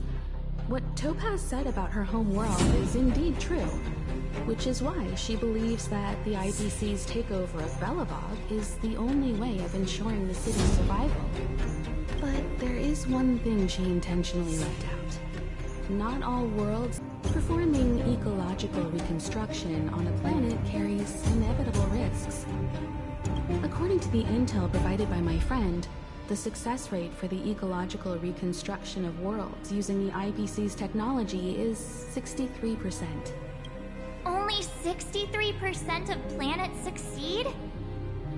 What Topaz said about her home world is indeed true, which is why she believes that the IPC's takeover of Belobog is the only way of ensuring the city's survival. But there is one thing she intentionally left out. Not all worlds. Performing ecological reconstruction on a planet carries inevitable risks. According to the intel provided by my friend, the success rate for the ecological reconstruction of worlds using the IPC's technology is 63%. Only 63% of planets succeed?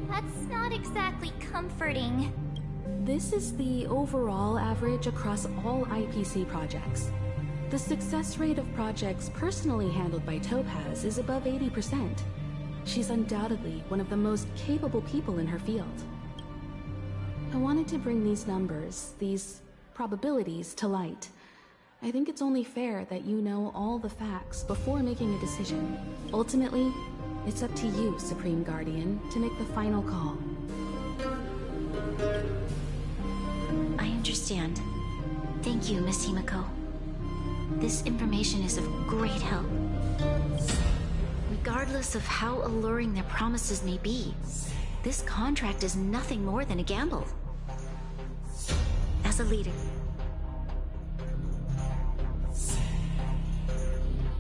That's not exactly comforting. This is the overall average across all IPC projects. The success rate of projects personally handled by Topaz is above 80%. She's undoubtedly one of the most capable people in her field. I wanted to bring these numbers, these probabilities, to light. I think it's only fair that you know all the facts before making a decision. Ultimately, it's up to you, Supreme Guardian, to make the final call. I understand. Thank you, Miss Himiko. This information is of great help. Regardless of how alluring their promises may be, this contract is nothing more than a gamble. As a leader.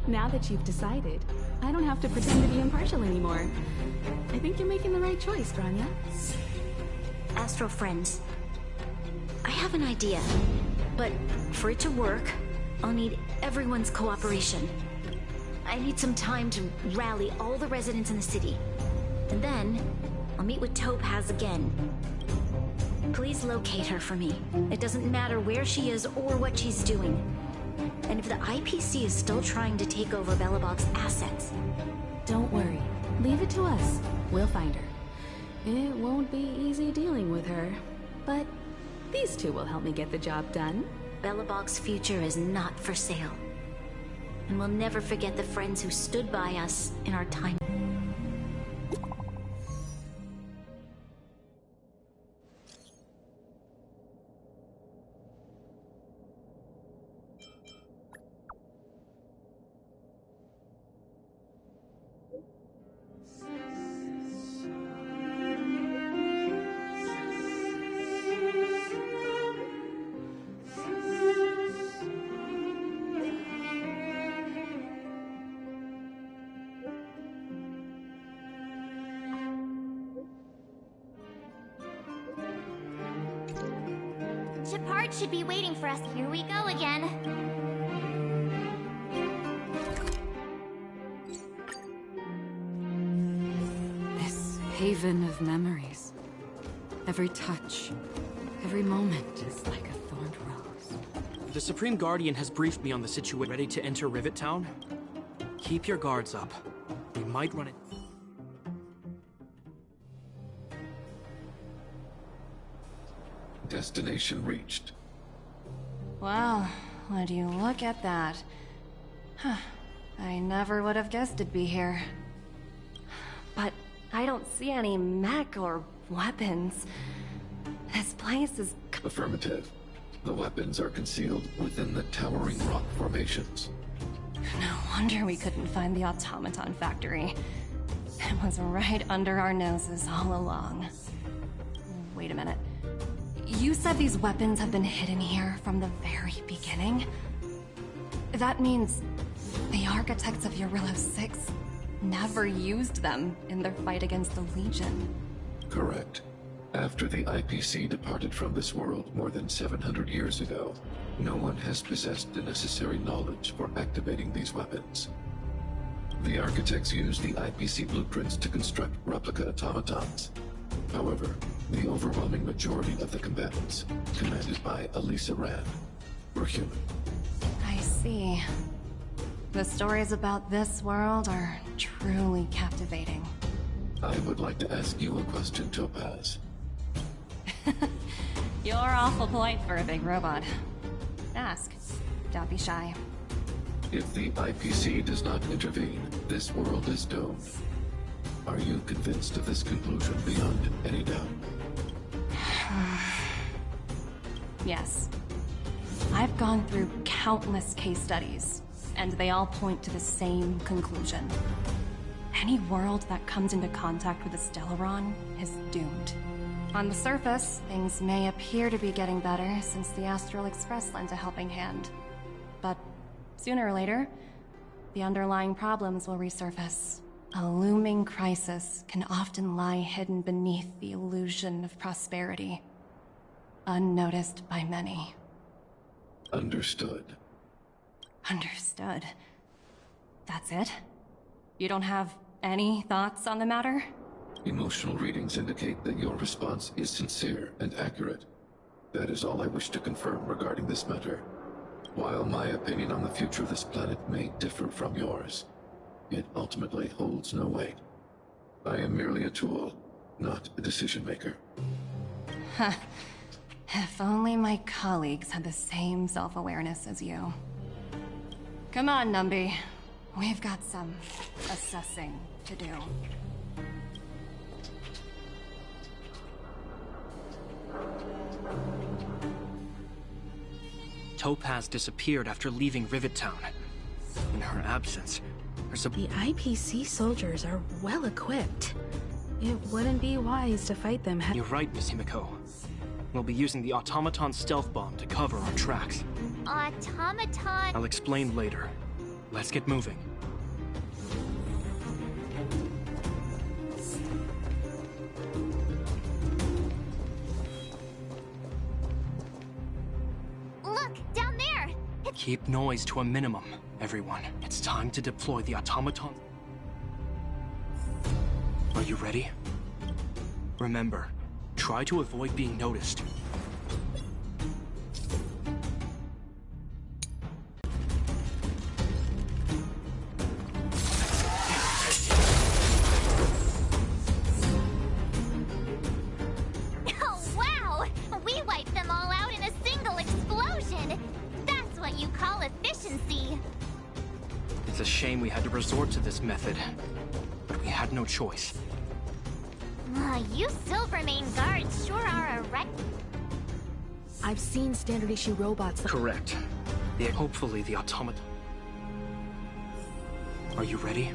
Now that you've decided, I don't have to pretend to be impartial anymore. I think you're making the right choice, Grania. Astro friends, I have an idea, but for it to work, I'll need everyone's cooperation. I need some time to rally all the residents in the city. And then, I'll meet with Topaz again. Please locate her for me. It doesn't matter where she is or what she's doing. And if the IPC is still trying to take over Belobog's assets... Don't worry. Leave it to us. We'll find her. It won't be easy dealing with her, but these two will help me get the job done. Belobog's future is not for sale. And we'll never forget the friends who stood by us in our time. Shepard should be waiting for us. Here we go again. This haven of memories. Every touch, every moment is like a thorned rose. The Supreme Guardian has briefed me on the situation. Ready to enter Rivet Town? Keep your guards up. We might run it. Destination reached. Well, would you look at that? Huh. I never would have guessed it'd be here. But I don't see any mech or weapons. This place is... Affirmative. The weapons are concealed within the towering rock formations. No wonder we couldn't find the automaton factory. It was right under our noses all along. Wait a minute. You said these weapons have been hidden here from the very beginning? That means the architects of Eurillo 6 never used them in their fight against the Legion. Correct. After the IPC departed from this world more than 700 years ago, no one has possessed the necessary knowledge for activating these weapons. The architects used the IPC blueprints to construct replica automatons. However, the overwhelming majority of the combatants, commanded by Elisa Rand, were human. I see. The stories about this world are truly captivating. I would like to ask you a question, Topaz. You're awful polite for a big robot. Ask. Don't be shy. If the IPC does not intervene, this world is doomed. Are you convinced of this conclusion beyond any doubt? Yes. I've gone through countless case studies, and they all point to the same conclusion. Any world that comes into contact with a Stellaron is doomed. On the surface, things may appear to be getting better since the Astral Express lent a helping hand. But sooner or later, the underlying problems will resurface. A looming crisis can often lie hidden beneath the illusion of prosperity, unnoticed by many. Understood. Understood. That's it? You don't have any thoughts on the matter? Emotional readings indicate that your response is sincere and accurate. That is all I wish to confirm regarding this matter. While my opinion on the future of this planet may differ from yours, it ultimately holds no weight. I am merely a tool, not a decision maker. Huh. If only my colleagues had the same self-awareness as you. Come on, Numby. We've got some assessing to do. Topaz disappeared after leaving Rivet Town. In her absence, the IPC soldiers are well equipped. It wouldn't be wise to fight them. You're right, Miss Himiko. We'll be using the automaton stealth bomb to cover our tracks. Automaton? I'll explain later. Let's get moving. Look, down there! Keep noise to a minimum, everyone. It's time to deploy the automaton. Are you ready? Remember, try to avoid being noticed. Oh, wow! We wiped them all out in a single explosion! That's what you call efficiency! It's a shame we had to resort to this method, but we had no choice. You Silvermane guards sure are a wreck. I've seen standard issue robots that— Correct. Hopefully the automaton. Are you ready?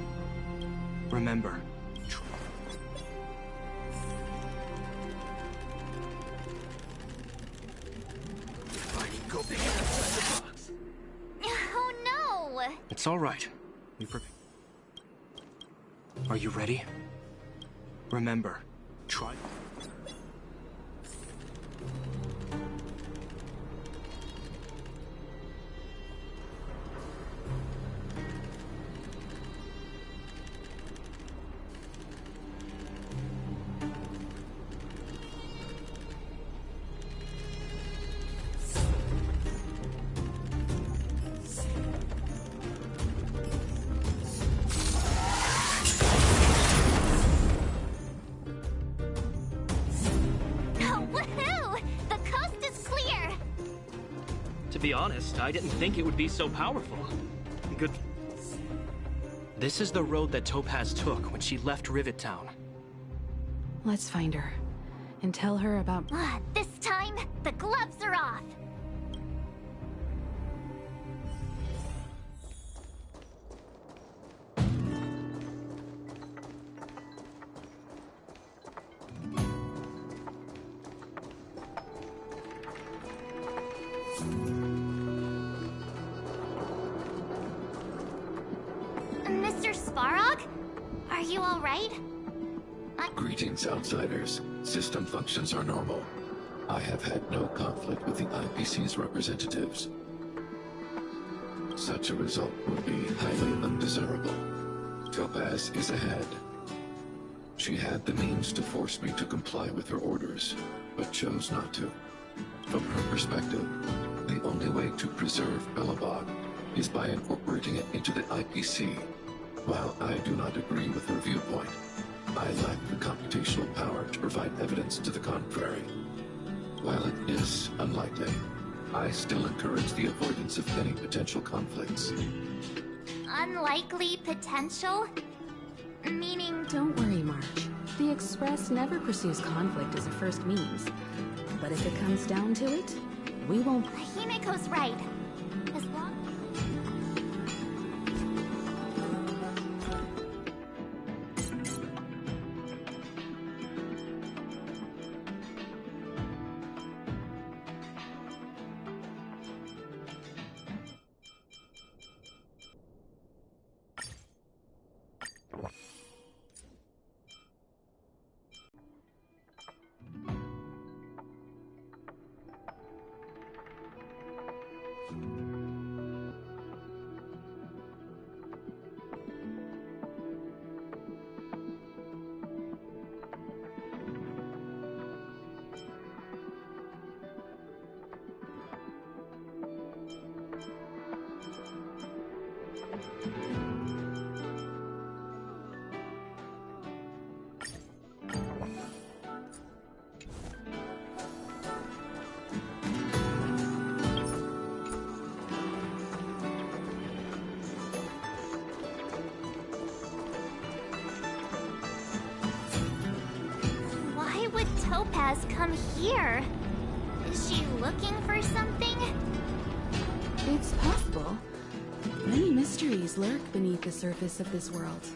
Remember. Oh no! It's all right. Are you ready? Remember, try. To be honest, I didn't think it would be so powerful. Good. This is the road that Topaz took when she left Rivet Town. Let's find her and tell her about— This time, the gloves are off! Mr. Sparog? Are you alright? Greetings, outsiders. System functions are normal. I have had no conflict with the IPC's representatives. Such a result would be highly undesirable. Topaz is ahead. She had the means to force me to comply with her orders, but chose not to. From her perspective, the only way to preserve Belobog is by incorporating it into the IPC. While I do not agree with her viewpoint, I lack the computational power to provide evidence to the contrary. While it is unlikely, I still encourage the avoidance of any potential conflicts. Unlikely potential? Meaning... Don't worry, March. The Express never pursues conflict as a first means. But if it comes down to it, we won't... Himiko's right. As long... Why would Topaz come here? Is she looking for something? It's possible. Many mysteries lurk beneath the surface of this world.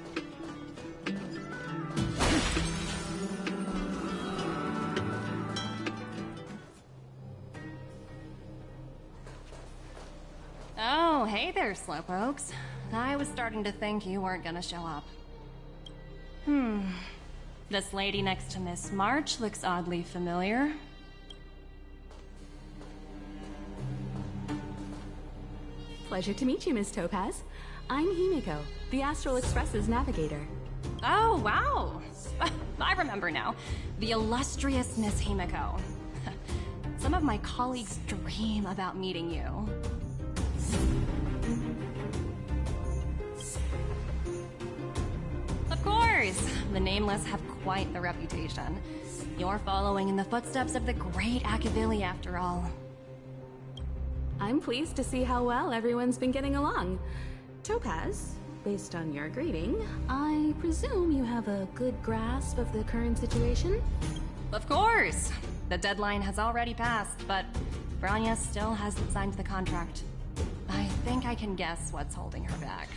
Oh, hey there, Slowpokes. I was starting to think you weren't gonna show up. This lady next to Miss March looks oddly familiar. Pleasure to meet you, Miss Topaz. I'm Himiko, the Astral Express's navigator. Oh, wow! I remember now. The illustrious Miss Himiko. Some of my colleagues dream about meeting you. Of course! The Nameless have quite the reputation. You're following in the footsteps of the great Akavili, after all. I'm pleased to see how well everyone's been getting along. Topaz, based on your greeting, I presume you have a good grasp of the current situation? Of course! The deadline has already passed, but Branya still hasn't signed the contract. I think I can guess what's holding her back.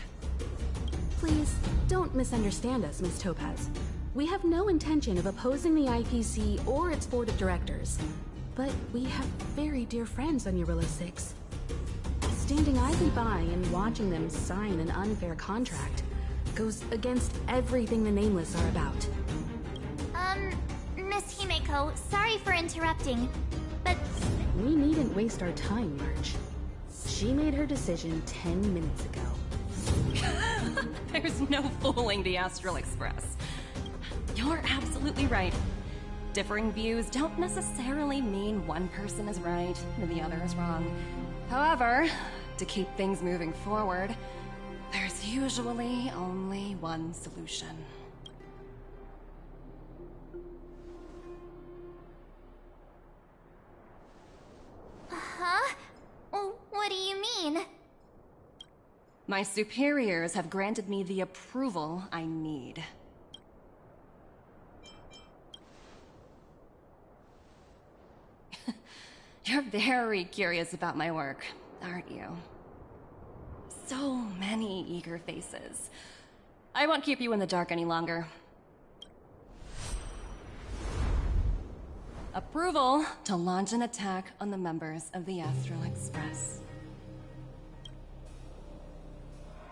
Please, don't misunderstand us, Miss Topaz. We have no intention of opposing the IPC or its board of directors. But we have very dear friends on Eurilla 6. Standing idly by and watching them sign an unfair contract goes against everything the Nameless are about. Miss Himiko, sorry for interrupting, but... We needn't waste our time, March. She made her decision 10 minutes ago. There's no fooling the Astral Express. You're absolutely right. Differing views don't necessarily mean one person is right and the other is wrong. However, to keep things moving forward, there's usually only one solution. Huh? What do you mean? My superiors have granted me the approval I need. You're very curious about my work, aren't you? So many eager faces. I won't keep you in the dark any longer. Approval to launch an attack on the members of the Astral Express.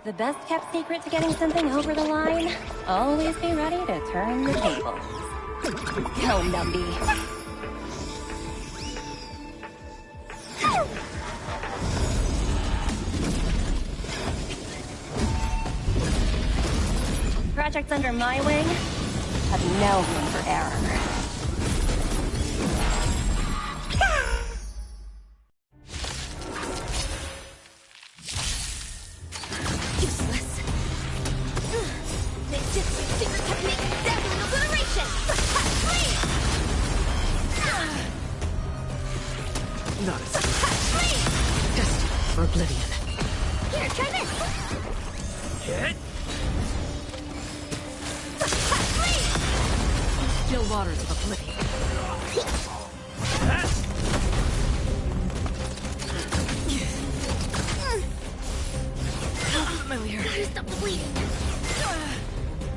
The best kept secret to getting something over the line? Always be ready to turn the tables. Go, Numby. Projects under my wing have no room for error. Useless. Ninjutsu secret technique, dazzling obliteration! Still waters of oblivion. Familiar. Stop the bleeding.